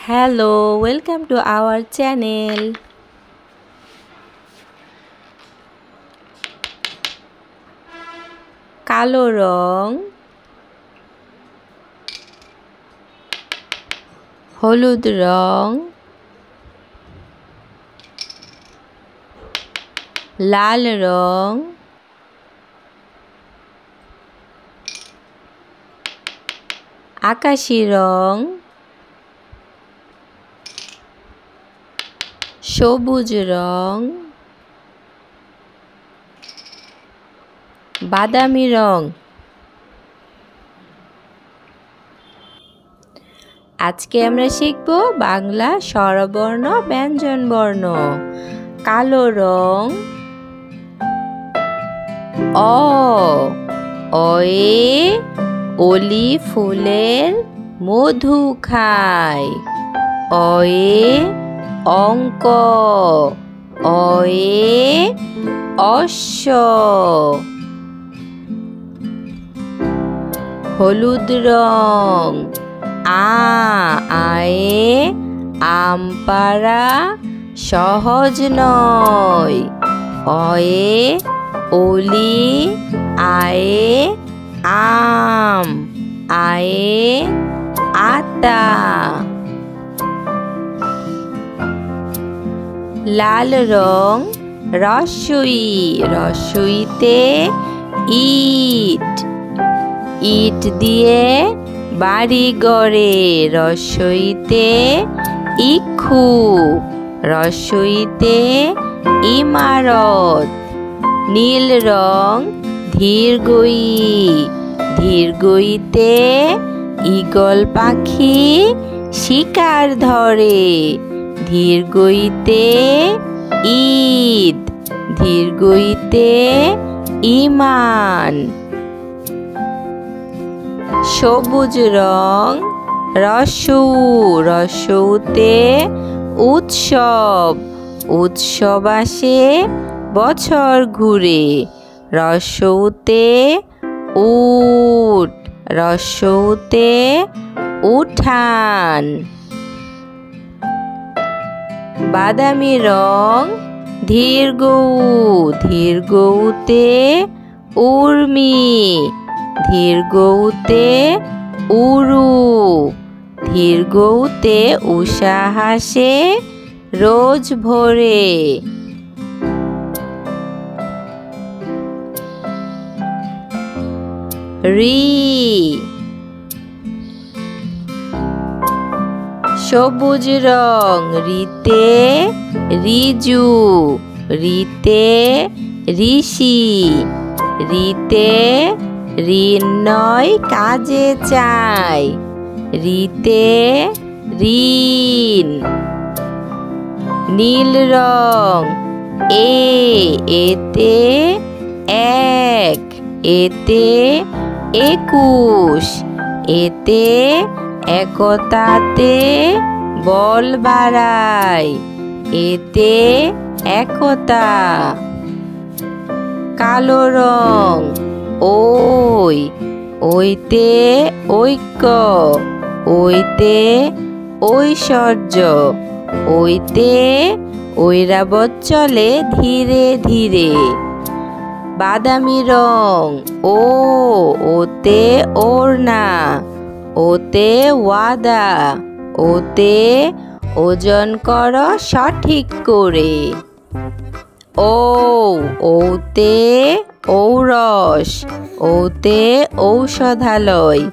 Hello, welcome to our channel. কালো রং, হলুদ রং, লাল রং, আকাশী রং, সবুজ রং, বাদামি রং। আজকে আমরা শিখব বাংলা স্বরবর্ণ ব্যঞ্জনবর্ণ। কালো রং অ, অয়ে অলি ফুলের মধু খায়। অয়ে অঙ্ক, অয়ে অশ্ব। হলুদ রং আয়ে আম পাড়া সহজ নয়। অয়ে অলি আয়ে আম, আয়ে আতা। লাল রং রস্বই, রস্বইতে ইট, ইট দিয়ে বাড়ি গড়ে। রস্বইতে ইক্ষু, রস্বইতে ইমারত। নীল রং ধীরগই, ধীরগইতে ঈগল পাখি শিকার ধরে। ধীরগইতে ঈদ, ধীরগইতে ঈমান। সবুজ রং রস্যু, রস্যুতে উৎসব, উৎসব আসে বছর ঘুরে। রস্যুতে উট, রস্যুতে উঠান। বাদামি রং ধীরগৌ, ধীরগৌতে উর্মি, ধীরগৌতে উরু। ধীরগৌতে উষা হাসে রোজ ভোরে। রি সবুজ রং রিতে রিজু, রিতে ঋষি। রিতে ঋণ নয় কাজে চাই। রিতে ঋণ। নীল রং এতে এক, এতে 21। এতে একতাতে বল বাড়ায়। এতে একতা। কালো রং ওই, ওইতে ঐক্য, ওইতে ঐশ্বর্য। ওইতে ঐরাবত চলে ধীরে ধীরে। বাদামি রং ওতে ওড়না, ওতে ওয়াদা। ওতে ওজন কর সঠিক করে। ওতে ঔরস, ওতে ঔষধালয়।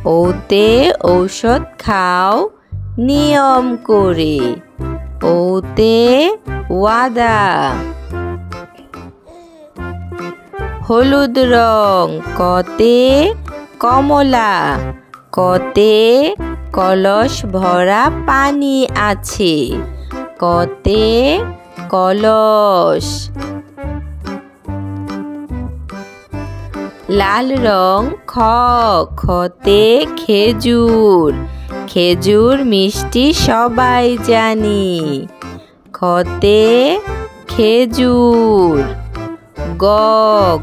ওতে ঔষধ খাও নিয়ম করে। ওতে ওয়াদা। হলুদ রং কতে কমলা, কতে কলস ভরা পানি আছে। কতে কলস। লাল রং খতে খেজুর, খেজুর মিষ্টি সবাই জানি। খতে খেজুর।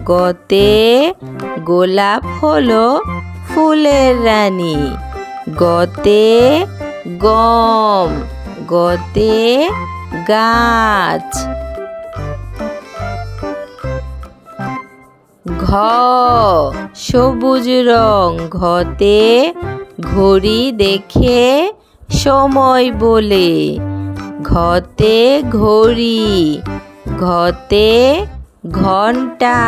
গতে গোলাপ হলো ফুলের রানী। গতে গম, গতে গাছ। ঘ, সবুজ রং, ঘতে ঘড়ি দেখে সময় বলে। ঘতে ঘড়ি, ঘতে ঘন্টা।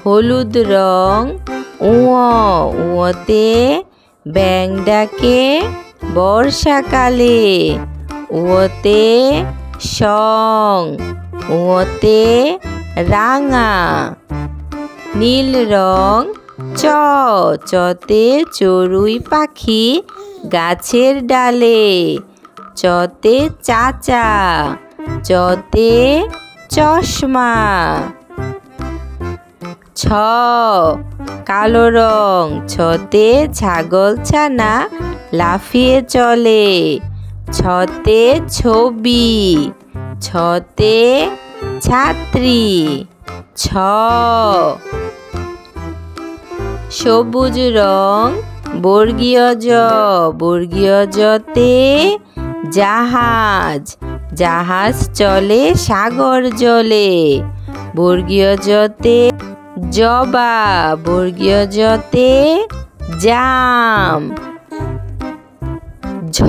হলুদ রং, উঁতে ব্যাঙ ডাকে বর্ষাকালে। উঁতে সং, উঁতে রাঙা। নীল রং, চতে চড়ুই পাখি গাছের ডালে। চতে চাচা, চতে চশমা। ছ, কালো রং, ছতে ছাগলছানা লাফিয়ে চলে। ছতে ছবি, ছতে ছাত্রী। ছ, সবুজ রং, বর্গীয় জ, বর্গীয় জতে জাহাজ, জাহাজ চলে সাগর জলে। বর্গীয় জতে জবা, বর্গীয় জতে জাম। ঝ,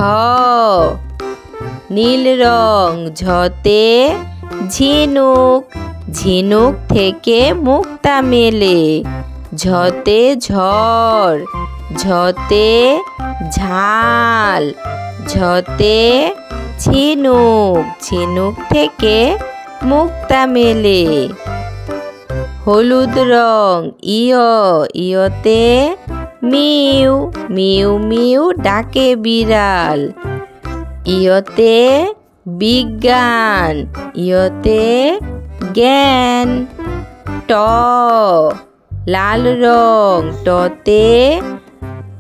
নীল রং, ঝতে ঝিনুক, ঝিনুক থেকে মুক্তা মেলে। ঝতে ঝড়, ঝতে ঝাল, ঝতে ঝিনুক, ঝিনুক থেকে মুক্তা মেলে। হলুদ রং, ইয়তে মিউ, মিউ মিউ ডাকে বিড়াল। ইয়তে বিজ্ঞান, ইয়তে জ্ঞান। ট, লাল রং, টতে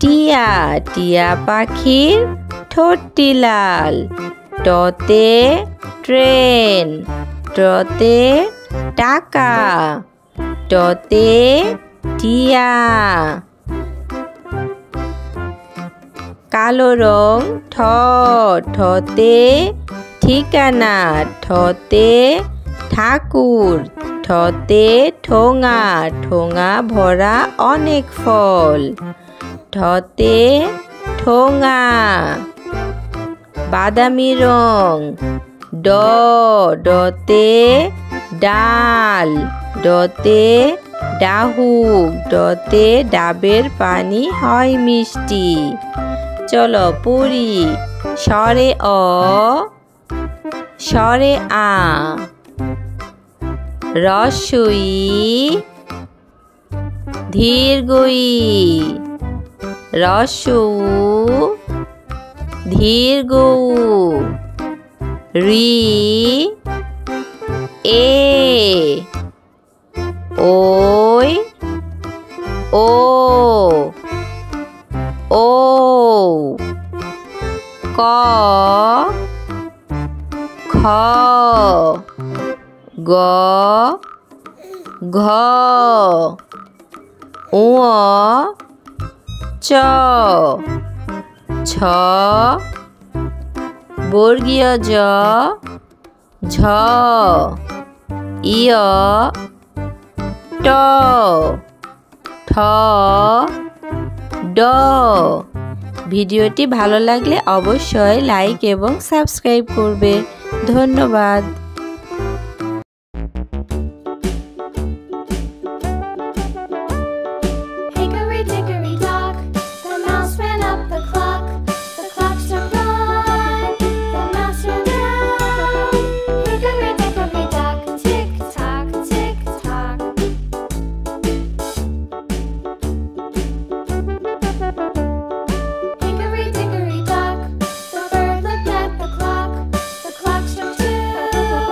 টিয়া, টিয়া পাখির ঠোঁটটি লাল। টতে ট্রেন, টতে টাকা। টতে টিয়া। কালো রং, ঠতে ঠিকানা, ঠতে ঠাকুর। ঠতে ঠোঙা, ঠোঙা ভরা অনেক ফল। ঠতে ঠোঙা। বাদামি রং, ডতে ডাল, ডতে ডাহুক, ডতে ডাবের পানি হয় মিষ্টি। চলো পড়ি। স্বরে অ, স্বরে আ, রস্বই দীর্ঘই, রস্বউ দীর্ঘউ, রি এ, ওই ও, ও, ক, খ, গ, ঘ, ঙ, চ, ছ, বর্গীয় জ, ঝ, ইয়, ট, ঠ, ড। ভিডিওটি ভালো লাগলে অবশ্যই লাইক এবং সাবস্ক্রাইব করবে। ধন্যবাদ। Hickory dickory dock, the bird looked at the clock. The clock struck 2.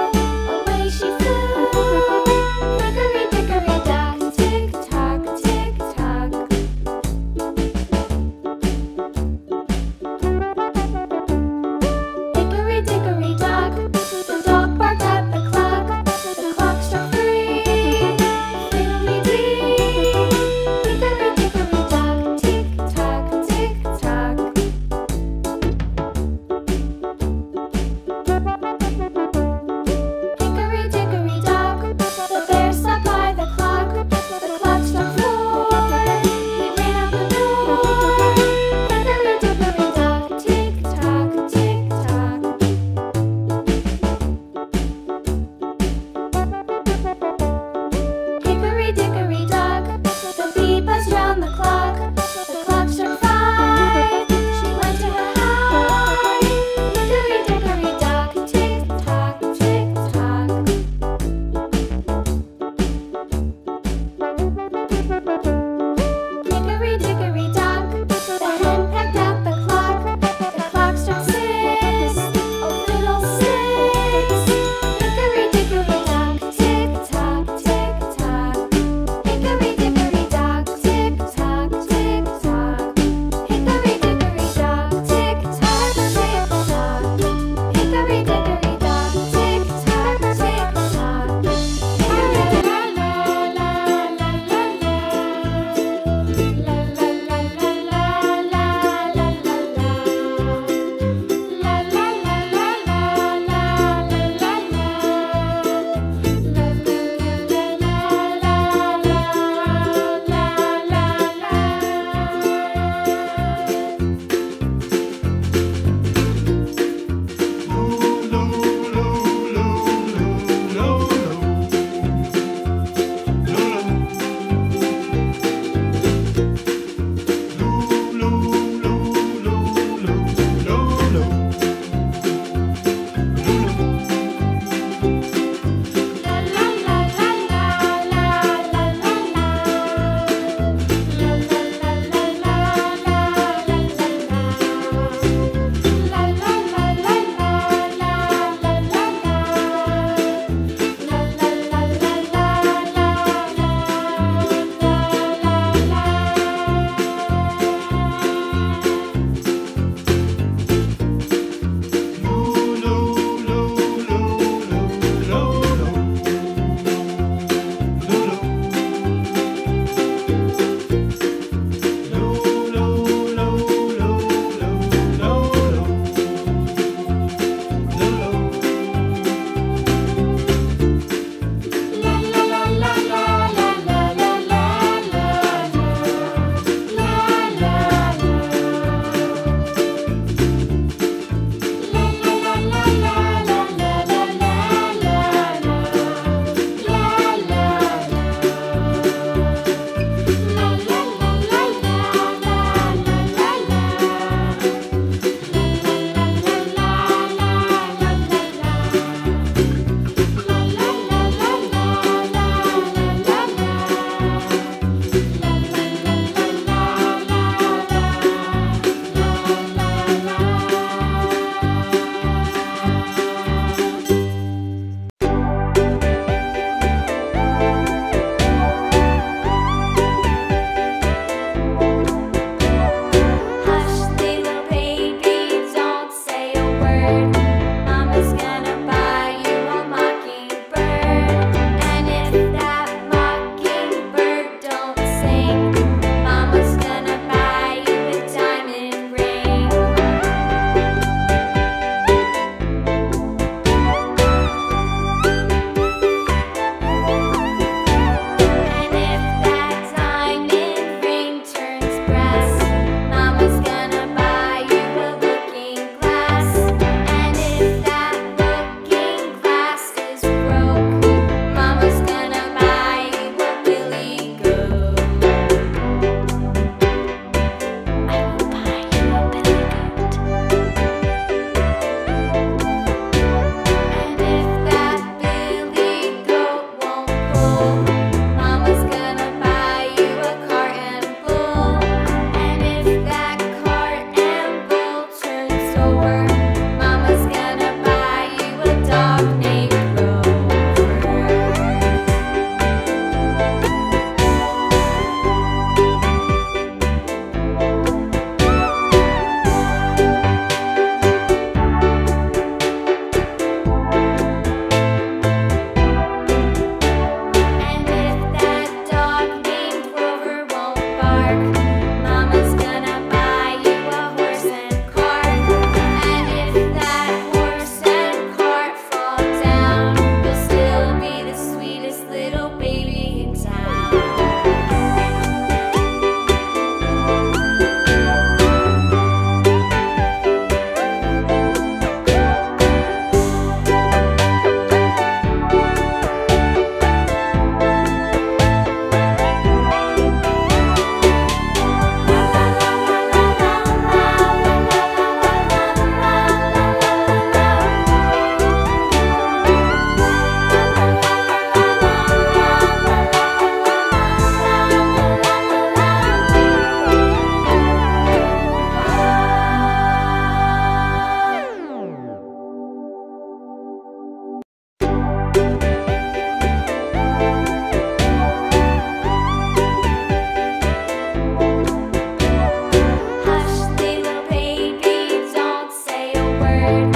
bird.